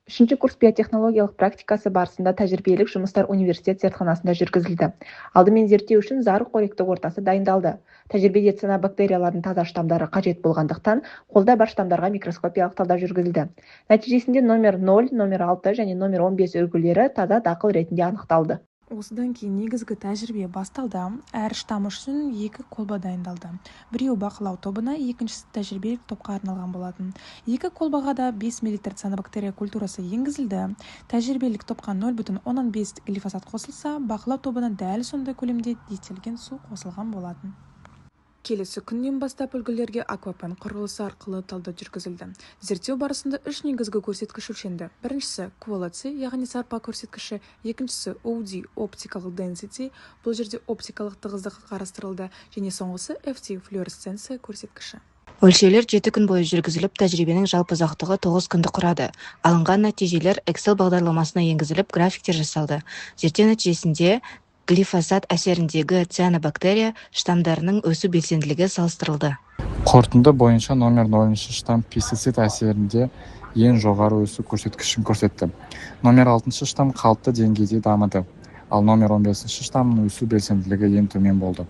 Үшінші курс биотехнологиялық практикасы барысында тәжірибелік жұмыстар университет зертханасында жүргізілді. Алдымен зерттеу үшін зарық қоректік ортасы дайындалды. Тәжірибеде цианобактериялардың таза штамдары қажет болғандықтан, қолда бар штамдарға микроскопиялық талдау жүргізілді. Нәтижесінде номер 0, номер 6 және номер 15 үлгілері таза дақыл ретінде анықталды. Осыдан кейін негізгі тәжірибе басталды. Әр штам үшін 2 қолба дайындалды. Біреуі бақылау тобына, екіншісі тәжірибелік топқа арналған болатын. 2 қолбаға да 5 мл цианобактерия культурасы енгізілді. Тәжірибелік топқа 0,5 глифосат қосылса, бақылау тобына дәл сондай көлемде дистелген су қосылған болатын. Келесі күннен бастап үлгілерге аквапен құрылысы арқылы талдау жүргізілді. Зерттеу барысында 3 негізгі көрсеткіш өлшенді. Біріншісі quality, яғни сарпа көрсеткіші, екіншісі OD, optical density, бұл жерде оптикалық тығыздық қарастырылды, және соңғысы FT, флуоресценция көрсеткіші. Өлшеулер 7 күн бойы жүргізіліп, тәжірибенің жалпы ұзақтығы 9 күнді құрады. Алынған нәтижелер Excel бағдарламасына енгізіліп, графиктер жасалды. Зерттеу нәтижесінде глифосат әсеріндегі цианобактерия штамдарының өсу белсенділігі салыстырылды. Қорытынды бойынша номер 0 штам пестицид әсерінде ең жоғары өсу көрсеткішін көрсетті. Номер 6 штам қалыпты деңгейде дамыды, ал номер 15 штамның өсу белсенділігі ең төмен болды.